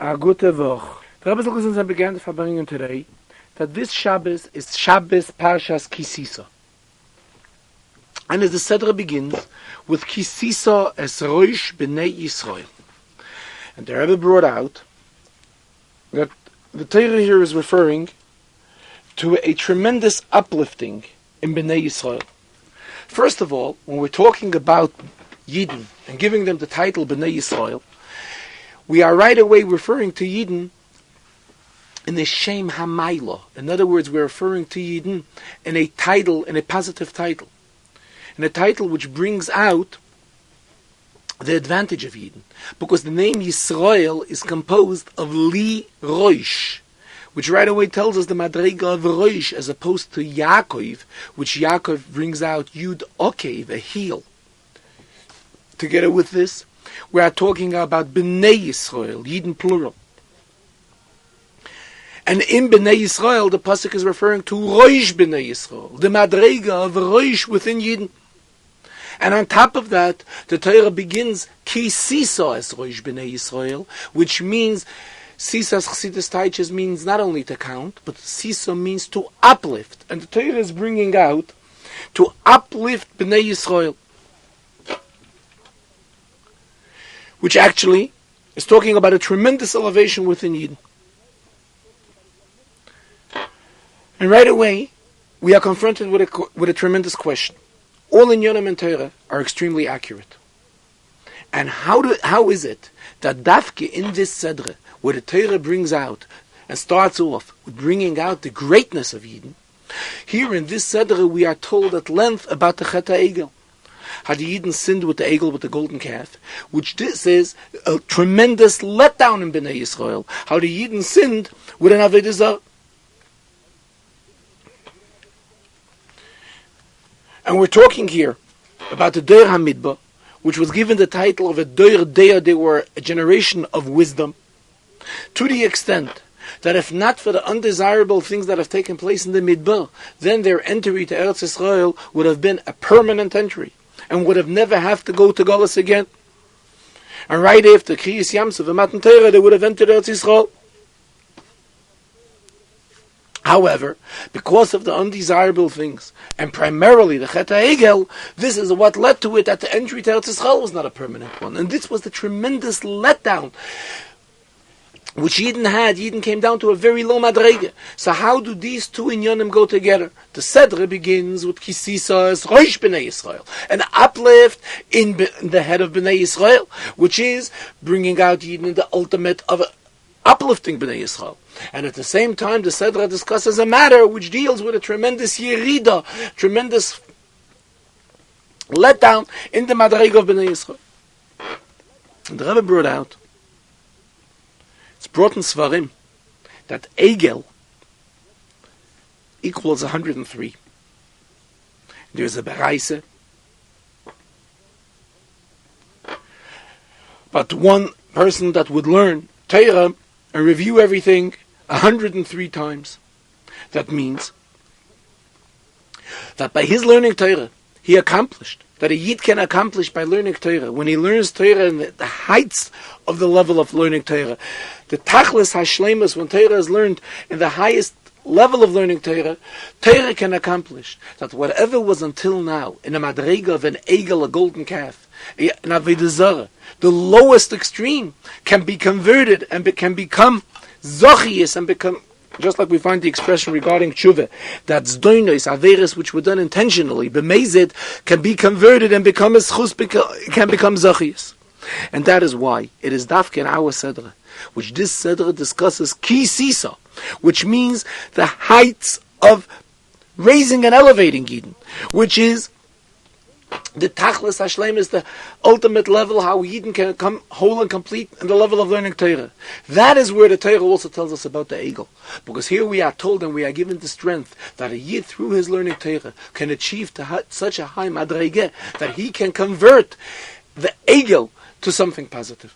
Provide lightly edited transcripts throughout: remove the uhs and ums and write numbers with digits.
A gute Woche. The Rebbe Zalman began to Farbrengen today that this Shabbos is Shabbos Parshas Tisa. And as the Chazarah begins with Tisa es Rosh Bnei Yisrael. And the Rebbe brought out that the Torah here is referring to a tremendous uplifting in Bnei Yisrael. First of all, when we're talking about Yidden and giving them the title Bnei Yisrael, we are right away referring to Yidden in the Shem HaMaila. In other words, we're referring to Yidden in a title, in a positive title. In a title which brings out the advantage of Yidden. Because the name Yisrael is composed of Li Rosh, which right away tells us the Madrega of Rosh, as opposed to Yaakov, which Yaakov brings out Yud Okev, a heel. Together with this, we are talking about Bnei Yisrael, Yidden plural. And in Bnei Yisrael, the pasuk is referring to Rosh Bnei Yisrael, the Madrega of Rosh within Yidden. And on top of that, the Torah begins Ki Tisa es Rosh Bnei Yisrael, which means Tisa Chassidus Taiches means not only to count, but Tisa means to uplift. And the Torah is bringing out to uplift Bnei Yisrael, which actually is talking about a tremendous elevation within Yidden. And right away, we are confronted with a tremendous question. All in Yonim and Torah are extremely accurate. And how is it that Dafke in this Chazarah, where the Torah brings out and starts off with bringing out the greatness of Yidden, here in this Chazarah we are told at length about the Chet HaEgel. How the Yidden sinned with the Egel, with the golden calf, which this is a tremendous letdown in Bnei Yisrael. How the Yidden sinned with an Avodah Zarah. And we're talking here about the Dor HaMidbar, which was given the title of a Dor Dea. They were a generation of wisdom, to the extent that if not for the undesirable things that have taken place in the Midbar, then their entry to Eretz Yisrael would have been a permanent entry, and would have never have to go to Galus again. And right after Kriyas Yamsuf and Matan Torah, they would have entered Eretz Yisrael. However, because of the undesirable things, and primarily the Chet HaEgel, this is what led to it that the entry to Eretz Yisrael was not a permanent one. And this was the tremendous letdown which Yidden had. Yidden came down to a very low madrege. So how do these two inyanim go together? The Chazarah begins with Ki Tisa es Rosh Bnei Yisrael, an uplift in the head of Bnei Yisrael, which is bringing out Yidden in the ultimate of uplifting Bnei Yisrael. And at the same time, the Chazarah discusses a matter which deals with a tremendous yerida, tremendous letdown in the madrege of Bnei Yisrael. And the Rebbe brought out, it's brought in Svarim, that Egel equals 103. There's a Beraise, but one person that would learn Torah and review everything 103 times. That means that by his learning Torah, he accomplished that a Yid can accomplish by learning Torah. When he learns Torah in the heights of the level of learning Torah, the Tachlis HaShleimus, when Torah is learned in the highest level of learning Torah, Torah can accomplish that whatever was until now in a madrega of an egel, a golden calf, an Avodah Zarah, the lowest extreme, can be converted and can become zochius and become, just like we find the expression regarding tshuva, that zdoinos, averes which were done intentionally, b'mezid, can be converted and become a schus, can become zochius. And that is why it is dafke in our Chazarah, which this Chazarah discusses Ki Tisa, which means the heights of raising and elevating Yidden, which is the Tachlis Hashleim, is the ultimate level how Yidden can come whole and complete in the level of learning Torah. That is where the Torah also tells us about the Egel. Because here we are told and we are given the strength that a Yid through his learning Torah can achieve such a high madrege that he can convert the Egel to something positive.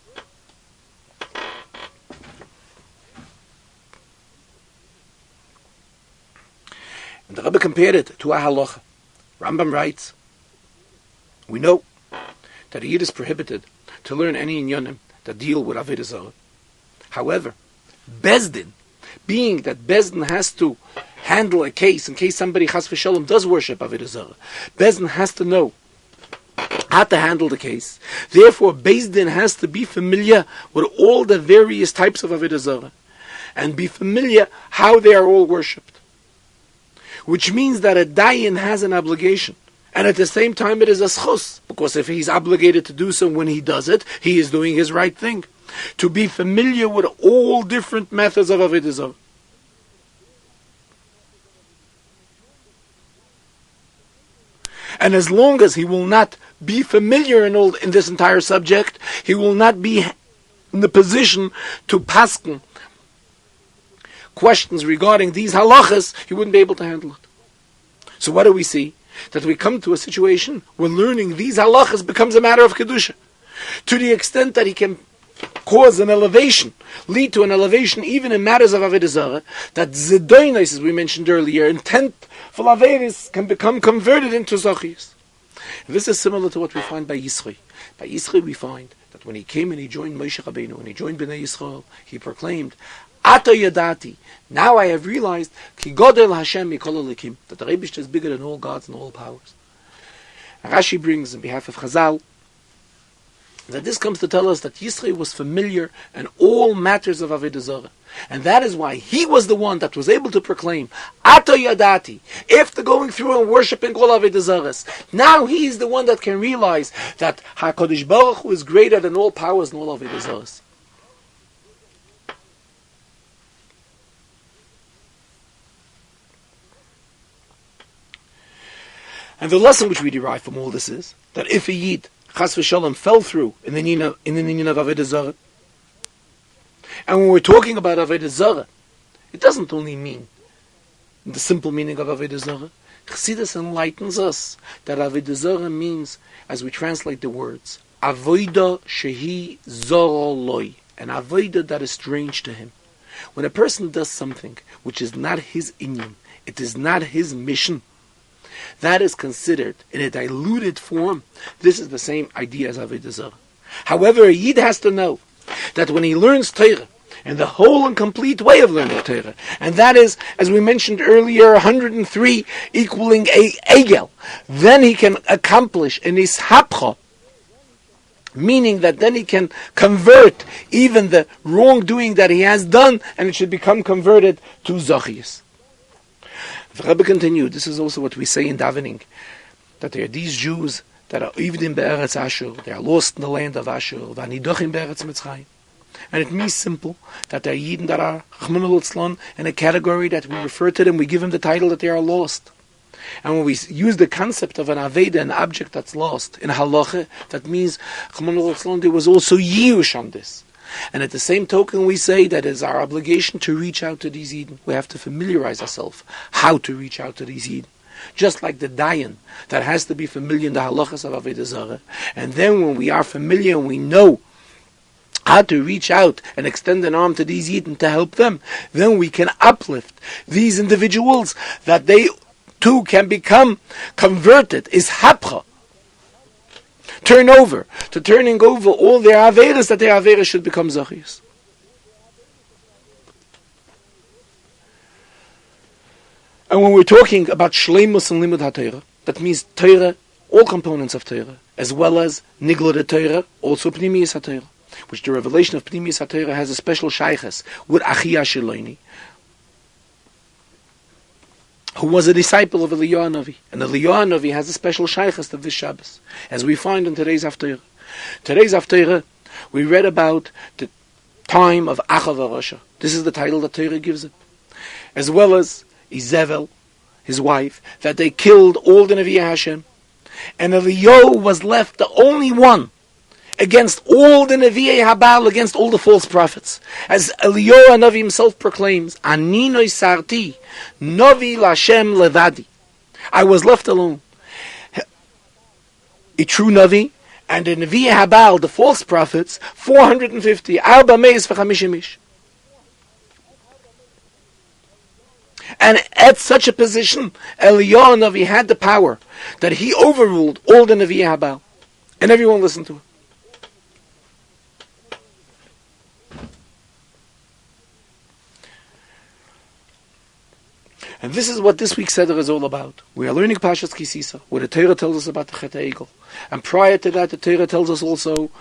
And the Rebbe compared it to a halacha. Rambam writes, we know that a Yid is prohibited to learn any inyanim that deal with Avodah Zarah. However, Bezdin, being that Bezdin has to handle a case in case somebody chas v'shalom does worship Avodah Zarah, Bezdin has to know how to handle the case. Therefore, Bezdin has to be familiar with all the various types of Avodah Zarah and be familiar how they are all worshipped. Which means that a dayan has an obligation. And at the same time it is a schus, because if he's obligated to do so when he does it, he is doing his right thing. To be familiar with all different methods of Avodah Zarah. And as long as he will not be familiar in this entire subject, he will not be in the position to pasken questions regarding these halachas, he wouldn't be able to handle it. So what do we see? That we come to a situation where learning these halachas becomes a matter of kedusha, to the extent that he can cause an elevation, lead to an elevation even in matters of Avodah Zarah, that zedonos, as we mentioned earlier, intent for Averis can become converted into Zachis. This is similar to what we find by Yisro. By Yisro we find that when he came and he joined Moshe Rabbeinu, when he joined Bnei Yisrael, he proclaimed, Ato Yadati, now I have realized, Ki Godel Hashem Mikol Elikim, that the Rebbe is bigger than all gods and all powers. And Rashi brings, on behalf of Chazal, that this comes to tell us that Yisro was familiar in all matters of Avodah Zarah. And that is why he was the one that was able to proclaim, Ato Yadati, after going through and worshipping all Avodah Zarahs, now he is the one that can realize that HaKadosh Baruch Hu is greater than all powers and all Avodah Zarahs. And the lesson which we derive from all this is that if a Yid Chas v'shalom fell through in the Nina of Avodah Zarah, and when we're talking about Avodah Zarah, it doesn't only mean the simple meaning of Avodah Zarah. Chassidus enlightens us that Avodah Zarah means, as we translate the words, Avodah shehi zara loi, an avodah that is strange to him. When a person does something which is not his inyan, it is not his mission, that is considered in a diluted form. This is the same idea as Avodah Zarah. However, a Yid has to know that when he learns Torah, and the whole and complete way of learning Torah, and that is, as we mentioned earlier, 103 equaling a egel, then he can accomplish an ishapcha, meaning that then he can convert even the wrongdoing that he has done, and it should become converted to Zachias. The Rebbe continued, this is also what we say in davening, that there are these Jews that are Ivdim be'eretz Ashur, they are lost in the land of Ashur, v'anidochim be'eretz Mitzrayim. And it means simple, that there are Yidden that are Chmona Litzlan in a category that we refer to them, we give them the title that they are lost. And when we use the concept of an Aveda, an object that's lost, in Halacha, that means Chmona Litzlan, there was also Yirush on this. And at the same token, we say that it is our obligation to reach out to these Yidden. We have to familiarize ourselves how to reach out to these Yidden. Just like the Dayan, that has to be familiar in the halachas of Avodah Zarah. And then when we are familiar and we know how to reach out and extend an arm to these Yidden to help them, then we can uplift these individuals that they too can become converted, is hapcha. Turning over all their averas, that their averas should become zachiyas. And when we're talking about shleimus and limud haTorah, that means Torah, all components of Torah, as well as nigla Torah, also pnimiyas haTorah, which the revelation of pnimiyas haTorah has a special shayches with Achia Sheloini, who was a disciple of Eliyahu Navi. And Eliyahu Navi has a special shaykhs of this Shabbos, as we find in today's Haftarah. Today's Haftarah, we read about the time of Achav HaRasha. This is the title that Torah gives it. As well as Izevel, his wife, that they killed all the Nevi'ah Hashem. And Eliyahu was left the only one against all the Nevi'ah Habal, against all the false prophets. As Eliyahu Navi himself proclaims, Ani noisarti, Novi Lashem levadi. I was left alone. A true Navi, and the Nevi'ah Habal, the false prophets, 450, Arba Meis v'Chamishim Ish. And at such a position, Eliyahu Navi had the power that he overruled all the Nevi'ah Habal. And everyone listened to him. And this is what this week's Seder is all about. We are learning Parshas Kisisa, where the Torah tells us about the Chet HaEgel. And prior to that, the Torah tells us also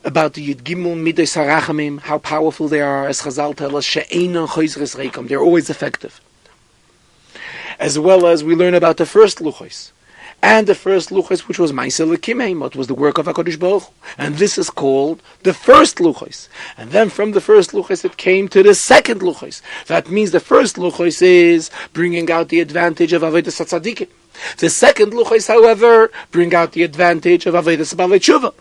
about the Yud Gimel Midei Sarachamim, how powerful they are, as Chazal tell us, She'enon Choizres Reikam. They're always effective. As well as we learn about the first Luchos. And the first Luchos, which was Ma'aseh L'Kimei, what was the work of HaKadosh Baruch Hu. And this is called the first Luchos. And then from the first Luchos it came to the second Luchos. That means the first Luchos is bringing out the advantage of Avodas HaTzadikim. The second Luchos, however, bring out the advantage of Avodas Baalei Tshuva.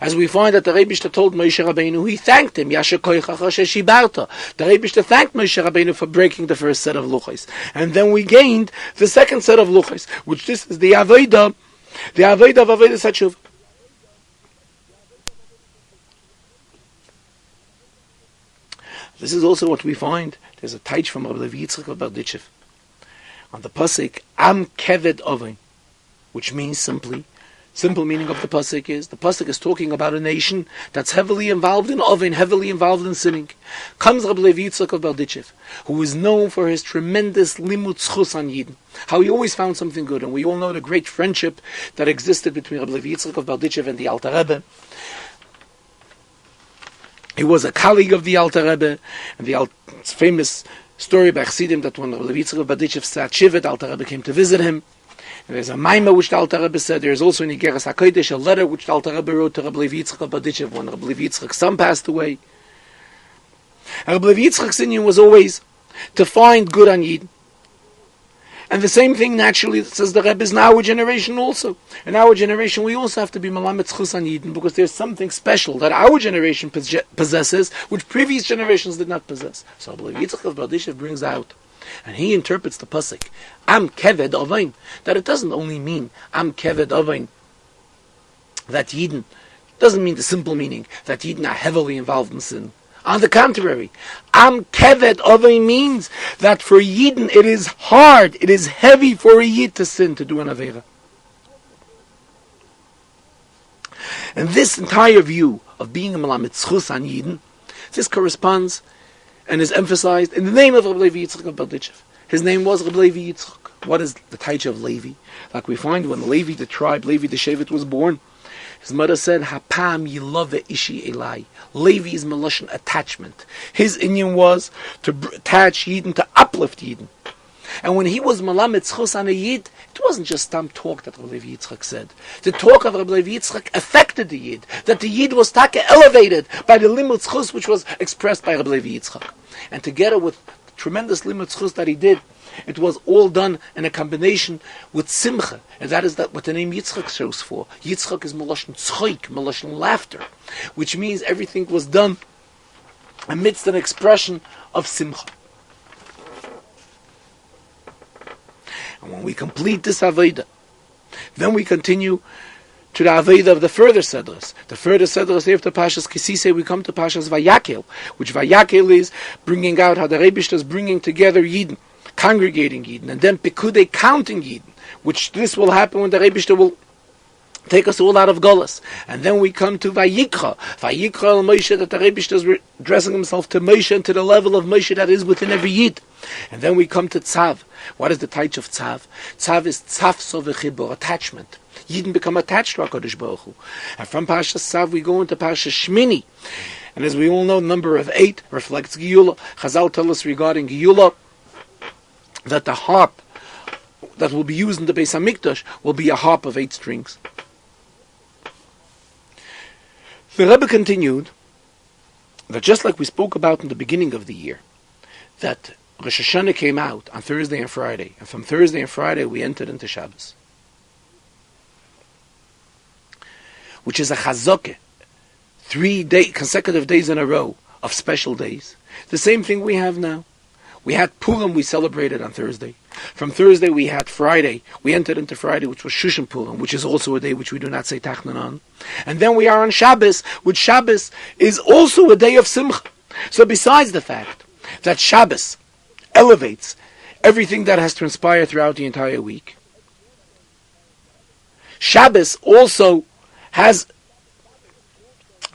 As we find that the Rebbeinu told Moshe Rabbeinu, he thanked him, Yasher koichach shibarta. The Rebbeinu thanked Moshe Rabbeinu for breaking the first set of luchos. And then we gained the second set of luchos, which this is the Avodah of Avodas HaTshuva. This is also what we find. There's a taich from Rabbi Levi Yitzchak of Berditchev. On the pasuk, Am Keved Oven, which means simple meaning of the pasuk is talking about a nation that's heavily involved in Oven, heavily involved in sinning. Comes Rabbi Levi Yitzchak of Berditchev, who is known for his tremendous limud zchus on Yidden, how he always found something good, and we all know the great friendship that existed between Rabbi Levi Yitzchak of Berditchev and the Alter Rebbe. He was a colleague of the Alter Rebbe, and it's famous story by Chassidim that when Rabbi Levi Yitzchak of Berditchev sat Shiva, the Alter Rebbe came to visit him. And there's a maimah which the Alter Rebbe said. There's also in Igeres HaKodesh a letter which the Alter Rebbe wrote to Rabbi Levi Yitzchak of Berditchev when Rabbi Levi Yitzchak's son passed away. And Rabbi Levi Yitzchak's inyan was always to find good on Yidden. And the same thing naturally, says the Rebbe, is in our generation also. In our generation we also have to be malamet zchus on Yidden, because there's something special that our generation possesses which previous generations did not possess. So Rabbi Levi Yitzchak of Berditchev brings out, and he interprets the pasuk, Am Keved Ovein, that it doesn't only mean Am Keved Ovein, that Yidden, doesn't mean the simple meaning that Yidden are heavily involved in sin. On the contrary, Am Keved Ovein means that for Yidden it is hard, it is heavy for a Yid to sin, to do an Aveira. And this entire view of being a Melamed Zchus on Yidden, this corresponds and is emphasized in the name of Rabbi Levi Yitzchak of Berditchev. His name was Rabbi Levi Yitzchak. What is the taich of Levi? Like we find when Levi, the tribe, Levi the Shevet, was born, his mother said, Hapam yilove ishi elai. Levi is Meloshen attachment. His inyan was to attach Yidden, to uplift Yidden. And when he was Malamet Zchus on a Yid, it wasn't just some talk that Rabbi Levi Yitzchak said. The talk of Rabbi Levi Yitzchak affected the Yid, that the Yid was elevated by the limud zchus which was expressed by Rabbi Levi Yitzchak. And together with the tremendous limud zchus that he did, it was all done in a combination with simcha, and that is what the name Yitzchak shows for. Yitzchak is Meloshen tzchoik, Meloshen laughter, which means everything was done amidst an expression of simcha. And when we complete this Avodah, then we continue to the Avodah of the further Sedras. The further Sedras after Parshas Kisisa, we come to Parshas Vayakel, which Vayakel is bringing out how the Rebbeinu is bringing together Yidden, congregating Yidden, and then Pekudei counting Yidden, which this will happen when the Rebbeinu will take us all out of Golas. And then we come to Vayikra. Vayikra al Moshe, that the Rebbeinu is addressing himself to Moshe and to the level of Moshe that is within every Yid. And then we come to Tzav. What is the taich of Tzav? Tzav is Tzav Sovechibor, attachment. Yidden become attached to HaKadosh Baruch Hu. And from Parshas Tzav we go into Parshas Shmini. And as we all know, number of 8 reflects Giyula. Chazal tell us regarding Giyula that the harp that will be used in the Beis HaMikdash will be a harp of 8 strings. The Rebbe continued that just like we spoke about in the beginning of the year, that Rosh Hashanah came out on Thursday and Friday, and from Thursday and Friday we entered into Shabbos, which is a chazokeh, 3 consecutive days in a row of special days. The same thing we have now. We had Purim, we celebrated on Thursday. From Thursday we had Friday. We entered into Friday, which was Shushan Purim, which is also a day which we do not say Tachnan on. And then we are on Shabbos, which Shabbos is also a day of Simcha. So besides the fact that Shabbos elevates everything that has transpired throughout the entire week, Shabbos also has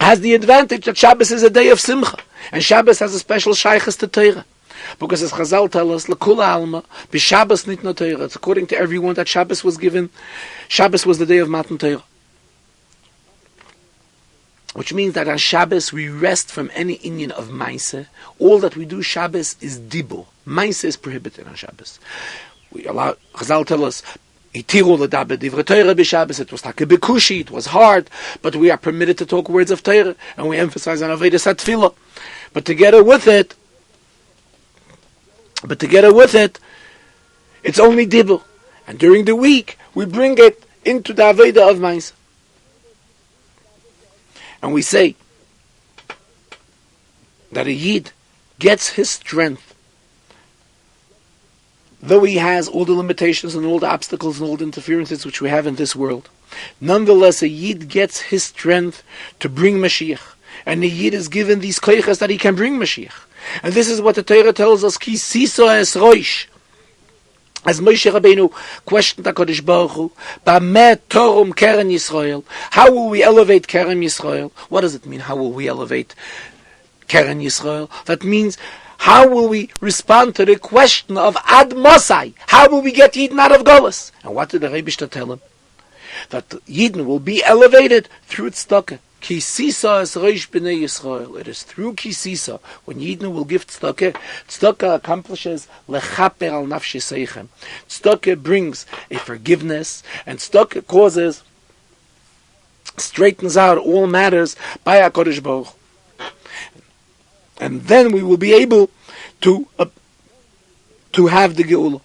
the advantage that Shabbos is a day of Simcha, and Shabbos has a special shaychus to Torah. Because as Chazal tell us, L'kula alma, b'Shabbos nitna Torah. It's according to everyone that Shabbos was given. Shabbos was the day of Matan Torah. Which means that on Shabbos we rest from any inyan of Maaseh. All that we do Shabbos is dibur. Maaseh is prohibited on Shabbos. We allow, Chazal tell us, Itiru l'daber divrei Torah b'Shabbos. It was like a bekushi, it was hard, but we are permitted to talk words of Torah, and we emphasize on Avodas HaTfilah. But together with it, it's only dibur. And during the week, we bring it into the Avodah of Maaseh. And we say that a Yid gets his strength, though he has all the limitations and all the obstacles and all the interferences which we have in this world. Nonetheless, a Yid gets his strength to bring Mashiach. And the Yid is given these koiches that he can bring Mashiach. And this is what the Torah tells us, Ki Tisa es roish. As Moshe Rabbeinu questioned HaKadosh Baruch Hu, Bameh Torum Keren Yisrael. How will we elevate Keren Yisrael? What does it mean, how will we elevate Keren Yisrael? That means, how will we respond to the question of Ad Mosai? How will we get Yidden out of Golus? And what did the Rebbe tell him? That Yidden will be elevated through tzedakah. Ki Tisa es roish b'nei Yisrael. It is through Ki Tisa, when Yidden will give tzedakah, tzedakah accomplishes lechaper al nafshi seichem. Tzedakah brings a forgiveness, and tzedakah causes, straightens out all matters by HaKadosh Baruch Hu. And then we will be able to have the Geula.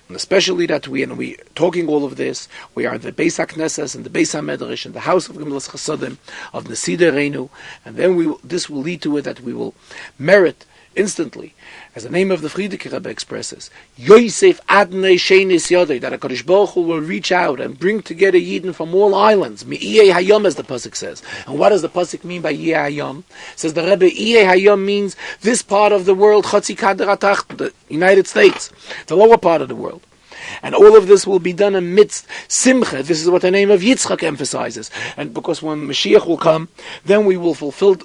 And especially that we talking all of this, we are in the Beis HaKnesses, in the Beis HaMedrash, in the house of Gemilas Chasadim, of Nesidah Reinu, and then this will lead to it that we will merit instantly, as the name of the Frierdiker Rebbe expresses, Yosef Adnei Shenis Yodei, that HaKadosh Baruch Hu will reach out and bring together Yidden from all islands, Mi'iyei Hayom, as the Pasuk says. And what does the Pasuk mean by Iyei Hayom? Says the Rebbe, Iyei Hayom means this part of the world, Chatzi Kader HaTacht, the United States, the lower part of the world. And all of this will be done amidst Simcha. This is what the name of Yitzchak emphasizes. And because when Mashiach will come, then we will fulfill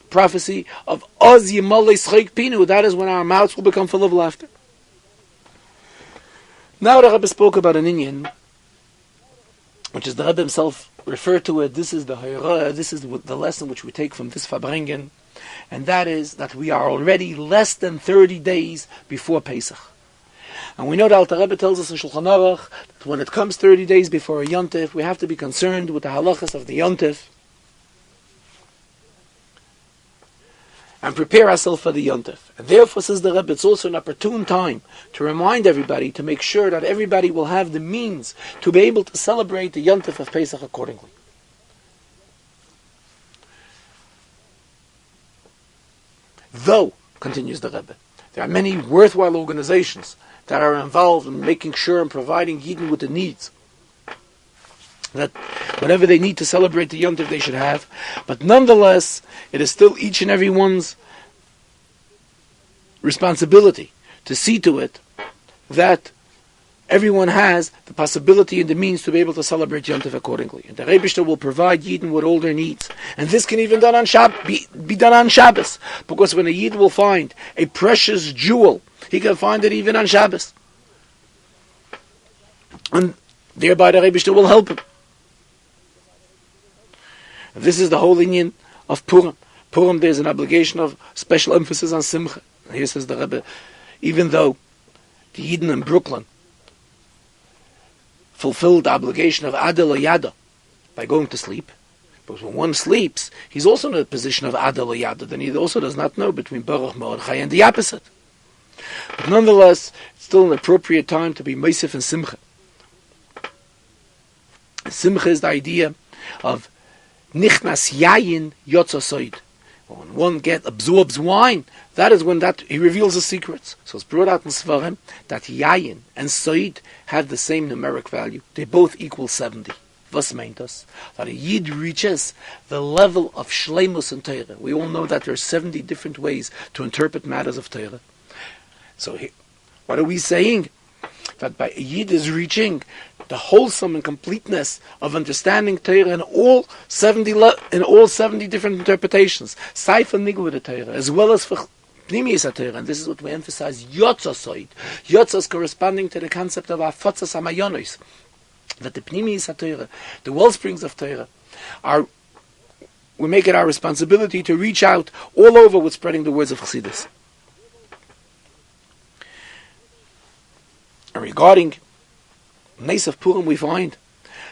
prophecy of Oz Yimalei Schreik Pinu. That is when our mouths will become full of laughter. Now the Rebbe spoke about an inyan, which is the Rebbe himself referred to it. This is the Hayra, this is the lesson which we take from this Farbrengen, and that is that we are already less than 30 days before Pesach. And we know that the Rebbe tells us in Shulchan Aruch that when it comes 30 days before a Yontif, we have to be concerned with the halachas of the Yontif and prepare ourselves for the Yontif. And therefore, says the Rebbe, it's also an opportune time to remind everybody, to make sure that everybody will have the means to be able to celebrate the Yontif of Pesach accordingly. Though, continues the Rebbe, there are many worthwhile organizations that are involved in making sure and providing Yidden with the needs that whatever they need to celebrate the Yontif they should have, but nonetheless it is still each and every one's responsibility to see to it that everyone has the possibility and the means to be able to celebrate Yontif accordingly. And the Rebbe will provide Yidden with all their needs. And this can even done on be done on Shabbos, because when a Yid will find a precious jewel, he can find it even on Shabbos. And thereby the Rebbe will help him. And this is the whole inyan of Purim. Purim, there's an obligation of special emphasis on Simcha. And here says the Rebbe, even though the Yidden in Brooklyn fulfilled the obligation of Adel Yada by going to sleep, because when one sleeps, he's also in a position of Adel Yada, then he also does not know between Baruch Mordechai and the opposite. But nonetheless, it's still an appropriate time to be Meisef and Simcha. Simcha is the idea of Nichnas Yayin Yotzasoid. When one absorbs wine, that is when he reveals the secrets. So it's brought out in Svarim that Yayin and Soid have the same numeric value. They both equal 70. Was meint das? That a Yid reaches the level of Shleimus in Torah. We all know that there are 70 different ways to interpret matters of Torah. So what are we saying? That by a Yid is reaching the wholesome and completeness of understanding Torah in all 70 different interpretations, Seifa Nigla the Torah, as well as for Pnimiyas HaTorah, and this is what we emphasize, Yotzasoid. Yotzas corresponding to the concept of Afotzas HaMayonos. That the Pnimiyas HaTorah, the wellsprings of Torah, we make it our responsibility to reach out all over with spreading the words of Chassidus. And regarding Nes of Purim, we find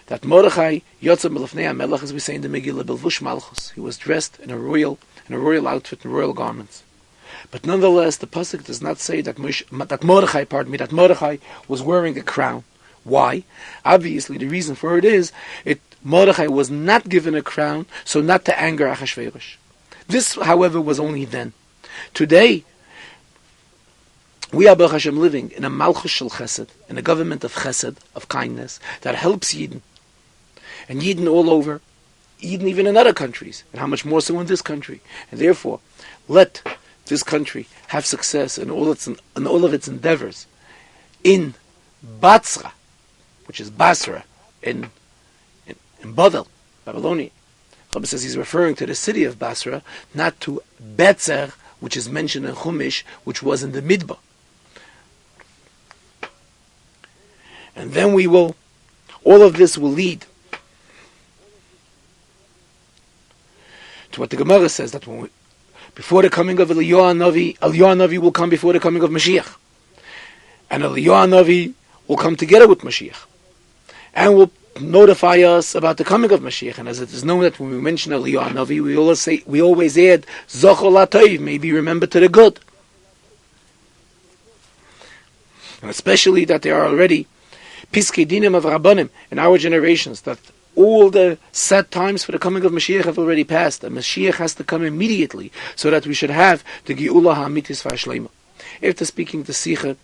that Mordechai Yotza Melefnei HaMelech, as we say in the Megillah, Belvush Malchus, he was dressed in a royal outfit, in royal garments. But nonetheless, the pasuk does not say that Mordechai was wearing a crown. Why? Obviously, the reason for it is Mordechai was not given a crown, so not to anger Achashverosh. This, however, was only then. Today, we are Baruch Hashem living in a Malchus Shel Chesed, in a government of Chesed, of kindness, that helps Yidden. And Yidden all over, Yidden even in other countries, and how much more so in this country. And therefore, let this country have success in all of its endeavors. In Batzra, which is Basra, in Bavel, Babylonia. Rabbi says he's referring to the city of Basra, not to Betzer, which is mentioned in Chumash, which was in the Midbar. And then all of this will lead to what the Gemara says, that before the coming of Eliyahu Navi will come before the coming of Mashiach. And Eliyahu Navi will come together with Mashiach. And will notify us about the coming of Mashiach. And as it is known that when we mention Eliyahu Navi, we always add Zochol HaTov, maybe remember to the good. And especially that there are already Piskei Dinim of Rabbanim in our generations, that all the set times for the coming of Mashiach have already passed, and Mashiach has to come immediately, so that we should have the Geula HaAmitis V'Hashleima. After speaking the Sicha,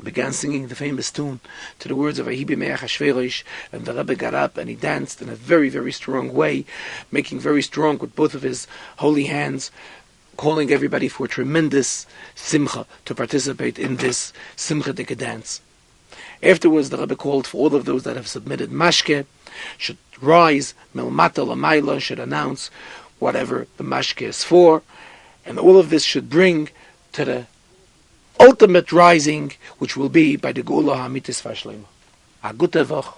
began singing the famous tune to the words of Ahibi Me'ach HaShverosh, and the Rebbe got up and he danced in a very, very strong way, making very strong with both of his holy hands, calling everybody for tremendous simcha to participate in this simchadik dance. Afterwards, the Rebbe called for all of those that have submitted mashke, should rise, milmata l'mayla, should announce whatever the mashke is for, and all of this should bring to the ultimate rising, which will be by the Geula HaAmitis V'Hashleima. A gute Woche.